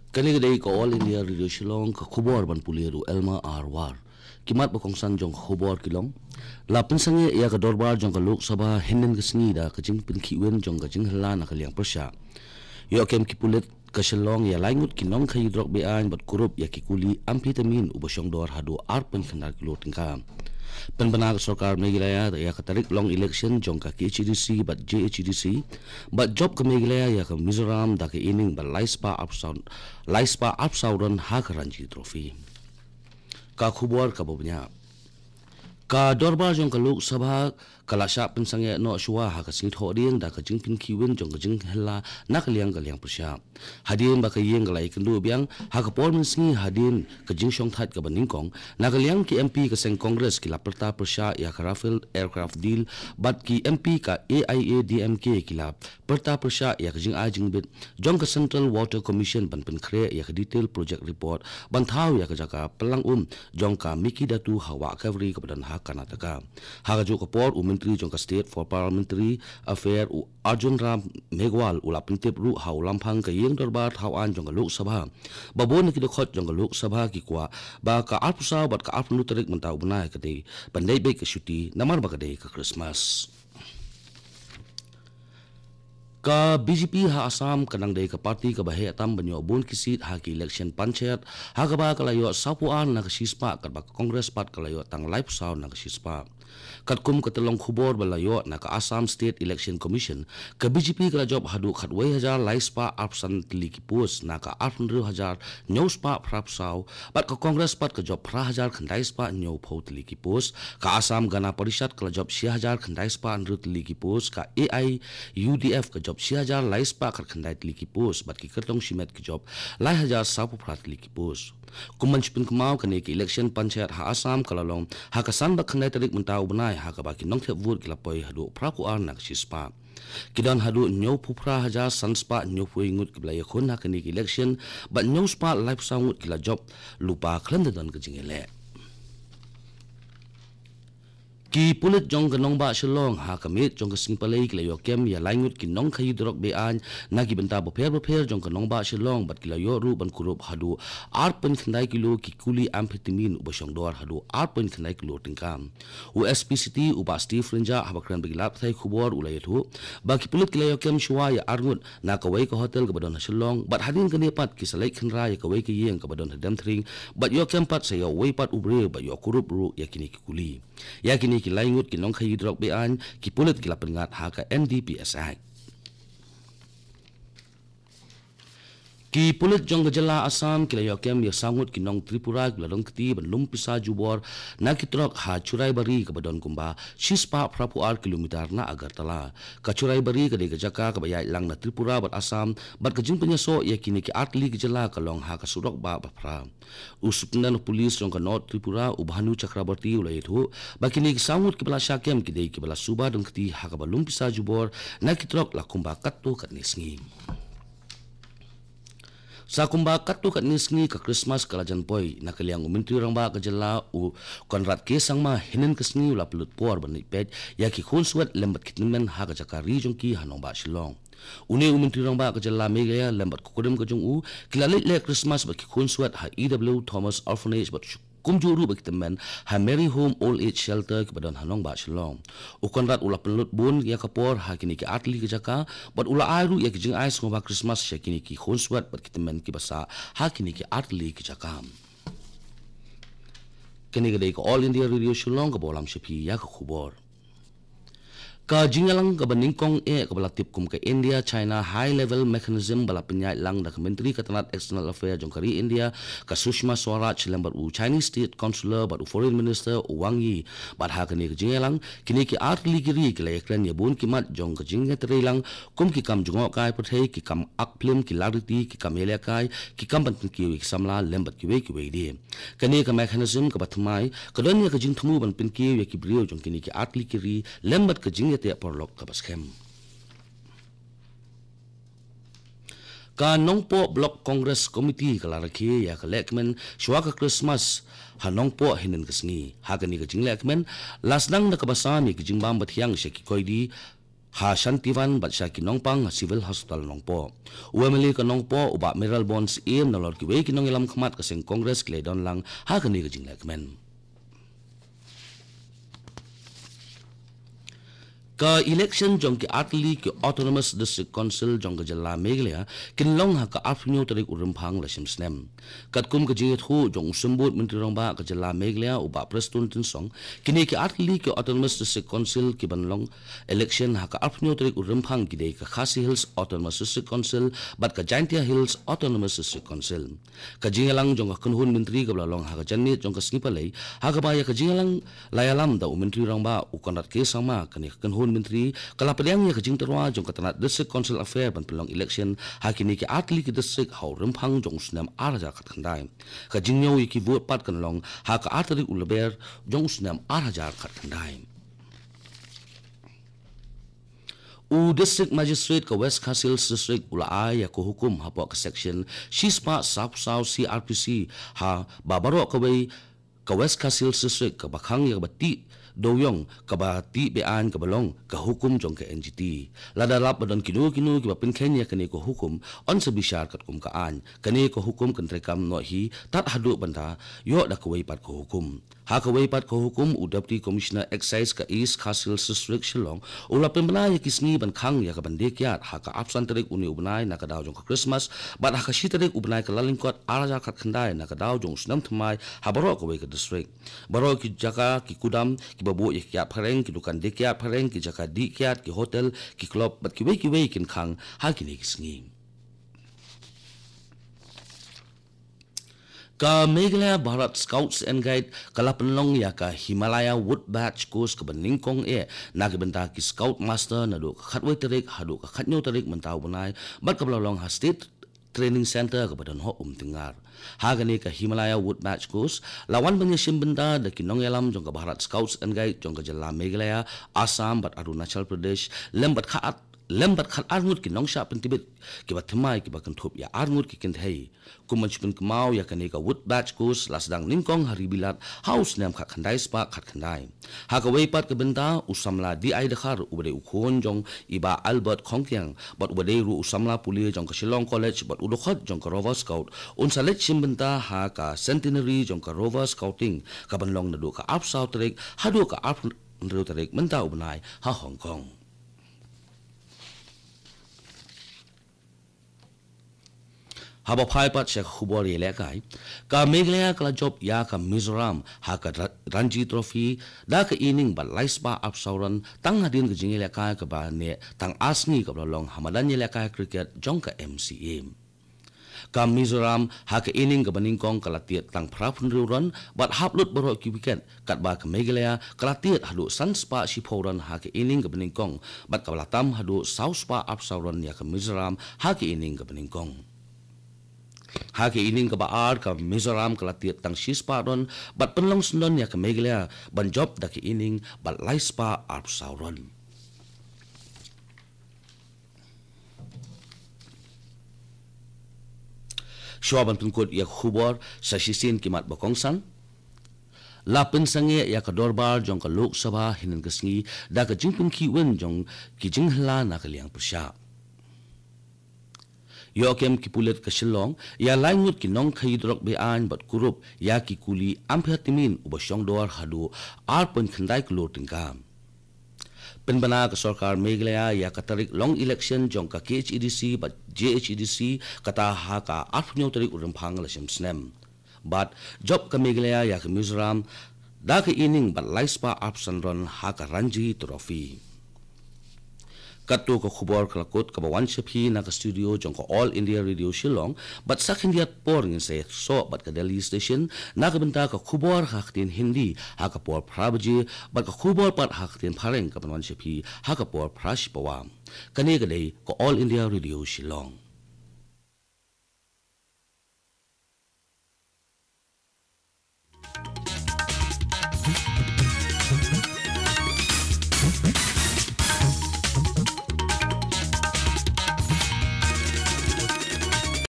Kanigday ko All India Radio Shillong ka khubor ban puliru Elma Arwar. Kimat bakongsan jong khubor kilong. Lapin sange ya ka dorbar jong ka Lok Sabha hinden ka snida ka jing pinkiwen jong ka jing hala na kaliang persya. Yo kem kipulit ka Shillong ya laingut kinong kay drok bean bat kurup ya kikuli amphetamine ubasyong dor hadu arpen khandar kilo tingka. Penbenar sarkar Meghalaya ya katarik long election jong ka KHDC bat JHDC bat job ka Meghalaya ya ka Mizoram da ka ining bat laispa upsauran ha ka Ranji Trophy ka khubor ka bobnya ka dorbar jong ka Lok Sabha kalasya pensangya no shwa ha ka singit hoding da ka jing pin kiwen jong ka jing hela nak liang persya hadin ba ka yeng galai kendu biang ha ka por min singi hadin ka jing shong that ka baningkong nak liang ki MP ka seng congress ki la perta persya ya ka Rafale aircraft deal bat ki MP ka AIA DMK ki la perta persya ya ka jing ajing bit jong ka Central Water Commission ban pen kre ya ka detail project report ban thau ya ka jaka pelang jong ka Miki Datu hawa covery ka badan ha Karnataka ha ka jo ka por Menteri jong ka State for Parliamentary Affair Arjun Ram Meghwal ula pintip ru hau lampang ka yeng dorbar hawan jong ka Lok Sabha babon ki dokhot jong ka Lok Sabha ki kwa ba ka arpusa bat ka arpnu tarik mentau benai ka dei pandai be ka syuti namar ba ka dei ka Christmas ka BJP ha Assam kanang dei ka parti ka bahe atam banyo bun kisit ha ki election panchayat ha ka ba kalayo sapuan na ka sispa ka ba Congress pat kalayo tang live sound na ka sispa katkum katelong khubor balayo na ka Assam State Election Commission ka BJP kala job hadu khatwai hajar laispa apsan tili ki pos na ka 800,000 nyospa prapsau bat ka Congress pat ka job 1000 khandaispa nyo phau tili ki pos ka Assam Gana Parishad kala job 6000 khandaispa anru tili ki pos ka AI UDF ka job 6000 laispa kar khandai tili ki pos bat ki kertong shimet ki job 1000 sapu prat tili ki pos kumanch pin kumau kane ki election panchayat ha Assam kalalong ha ka san ba khandai tarik mentau benai ha ka ba ki nong thep vote kilapoi hadu praku an nak sispa kidan hadu nyo pupra haja sanspa nyo pui ngut kibla yakhun ha kane ki election ba nyo spa life sangut kila job lupa khlandan ka jingele ki pulit jong kanong ba Shillong ha kamit jong kasing palay kila yo kem ya laingut kinong kayu drok bean na ki benta boper jong kanong ba Shillong bat kila yo ru ban kurup hadu arpen khandai kilo ki kuli amphetamine ubasyong dor hadu arpen khandai kilo tingkam USPCT uba Steve Rinja habakran bagilap thai khubor ulay thu ba ki pulit kila yo kem shwa ya arngut na kawai ka hotel ka badon Shillong bat hadin kani pat ki salai khanra ya kawai ka yeng ka badon hadam thring bat yo kem pat sayo wai pat ubre ba yo kurup ru ya kini ki kuli ya kini ki laingut kinong khayi drok bean ki pulit ki lapengat ha ka NDPSI ki pulit jong gajala Assam kila yo kem ya sangut kinong Tripura kila dong kti ban lumpisa jubor na kitrok ha Churai Bari ka badon kumba shispa prapu ar kilometer na Agartala ka Churai Bari ka de jaka ka bayai lang na Tripura bat Assam bat ka jing penyaso ya kini ki atli gajala kalong ha ka surok ba bapra usupnan pulis jong ka North Tripura ubhanu Chakrabarti ulai thu bakini ki sangut ki bala syakem ki de ki bala suba dong kti ha ka lumpisa jubor na kitrok la kumba kattu katnisngi sa kumba katu kat nisngi ka Christmas kalajan poi na kaliang umintri ramba ka jala u konrat kesang ma hinen kesngi ula pelut por bani pet ya ki khun suat lembat kitnimen ha ka jakari jong ki hanong ba Shillong uni umintri ramba ka jala Meghalaya lembat kukodem ka jong u kilalit le Christmas ba ki khun suat ha EW Thomas Orphanage bat kumjuru bagi teman ha Mary Home Old Age Shelter ke badan hanong ba Shillong ukonrat ula pelut bun ya kapor ha kini ki atli ke jaka bat ula airu ya ki jing ais ngobak Christmas ya kini ki khonswat bat ki teman ki basa ha kini ki atli ke jaka kini gede ko All India Radio Shillong ka bolam shepi ya ka khubor ka jingalang ka baningkong ka balatip kum ka India China high level mechanism bala penyai lang da Menteri Katanat External Affairs jong kari India ka Sushma Swaraj lembar u Chinese State Consular bat u Foreign Minister u Wang Yi bat ha kini ka jingalang kini ki atli giri ki laikran ya bun kimat jong ka jinga lang kum ki kam jongok kai pathai ki kam akplim ki lariti ki kam hele kai ki kam ban ki ki samla lembat ki we di kini ka mechanism ka batmai ka don ya ka jing thumu ban pin ki ya ki brio jong kini ki atli giri lembat ka jinga te porlok ka baskem ka nongpo block congress committee kala rakhi ya ka lekmen shwa ka Christmas ha nongpo hinin kasni ha ka ni ka jing lekmen lasnang na ka basami ki jingbam bathyang sheki koidi ha Shantivan bat sya kinong pang civil hospital nongpo uemeli ka nongpo uba mineral bonds em nalor ki we kinong ilam khmat ka sing congress kle don lang ha kani ka jinglek men ka election jong ki atli ki autonomous district council jong ka jalla meglea kinlong ha ka afnyo tarik urumphang la simsnem katkum ka jinget hu jong sumbut menteri rongba ka jalla meglea uba prestun tin song kini ki atli ki autonomous district council ki banlong election ha ka afnyo tarik urumphang ki dei ka Khasi Hills autonomous district council bat ka Jaintia Hills autonomous district council ka jingalang jong ka kunhun menteri ka blalong ha ka janit jong ka snipalei ha ka baya ka jingalang layalam da menteri rongba ukonat ke sama kani kunhun menteri kalapadiang ya kajing terwa jong katanat district council affair ban pelong election hakini ki atli ki district hau rempang jong snam araja kat khandai kajing nyaw ki vote pat kan long ha ka atri ulber jong snam araja kat khandai u district magistrate ka West Khasi district ulai ya ko hukum hapo ka section shispa south CRPC ha babaro ka wei ka West Khasi district ka bakhang ya bati doyong kabati bean kabalong ka hukum jong ka NGT ladalap badon kinu ki bapin khenya kani ko hukum on sa bishar kat kum kaan kani ko hukum kan trekam no hi tat hadu banda yo da ko pat ko hukum ha ko pat ko hukum u deputy commissioner excise ka East Khasi district Shillong ulapin bana ya kisni ban khang ya ka bande kyat ha ka absan tarik uni ubnai na ka daw jong ka Christmas bat ha ka shi tarik ubnai ka lalingkot araja kat khandai na ka daw jong snam thmai ha baro ko ka district baro ki jaka ki kudam ki babu ya kiat pareng ki dukan de kiat pareng ki jaka di kiat ki hotel ki club bat ki we kin khang ha ki ni kisngi ka Meghalaya Bharat Scouts and Guide kalapanlong ya ka Himalaya Wood Batch course ka baningkong na benta ki scout master na do khatwe tarik hadu ka khatnyo tarik mentaw bunai bat ka blalong ha state training center ka badan ho tingar hagani ka Himalaya Wood Batch course lawan banya simbenda da kinong yalam jong ka Bharat Scouts and Guide jong ka jalla Meghalaya Assam bat Arunachal Pradesh lembat khat arngut kinong sha pentibet ki bathmai ki bakan thop ya arngut ki kendhei kumanchpun kmau ya kani ka Wood Batch course lasdang ningkong hari bilat house nem khat khandai spa khat khandai ha ka weipat ka benda usamla di ai dakhar ubade ukhon jong iba Albert Khongkyang bat ubade ru usamla puli jong ka Shillong College bat udokhot jong ka Rover Scout unsalet simbenta ha ka centenary jong ka Rover Scouting ka banlong na do ka up south trek hadu ka up trek menta ubnai ha Hong Kong haba phai pat se khubor ye lekai ka Meghalaya kala job ya ka Mizoram ha ka Ranji Trophy da ka inning ba laispa up sauran tang hadin ka jingile ka ka ba ne tang asni ka long hamadan ye lekai cricket jong ka MCM ka Mizoram ha ka inning ka baningkong kala tiat tang phrapun ron bat haplut baro ki wicket kat ba ka Meghalaya kala tiat hadu sanspa shiphoran ha ka inning ka baningkong bat ka latam hadu sauspa up sauran ya ka Mizoram ha ka inning ka baningkong hake ining ka baar ka Mizoram ka latiat tang shispa ron bat penlong sundon ya ka Meghalaya ban job da ki ining bat laispa arp sauron Shuaban tungkot ya khubor sa shisin kimat bakongsan lapin sange ya ka dorbar jong ka Lok Sabha hinan kasngi da ka jingpun ki wen jong ki jinghla na ka liang pusha Yokem ki pulet ka Shillong ya laingut ki nong khidrok bean bat kurup ya ki kuli ampatimin ubasyong dor hadu arpun khandai klo tingkam penbana ka sarkar Meghalaya ya katarik long election jong ka KHEDC bat JHEDC kata ha ka arpnyo tarik urumphang la simsnem but job ka Meghalaya ya ka Mizoram da ka ining bat laispa arpsanron ha ka Ranji Trophy Kato ka khubor kalakot ka bawan shaphi na ka studio jong ka All India Radio Shillong bat sakhin diat por ngin say so bat ka Delhi station na ka benta ka khubor haktin Hindi ha ka por prabaji bat ka khubor pat haktin phareng ka bawan shaphi ha ka por prash pawam kani ka dei ka All India Radio Shillong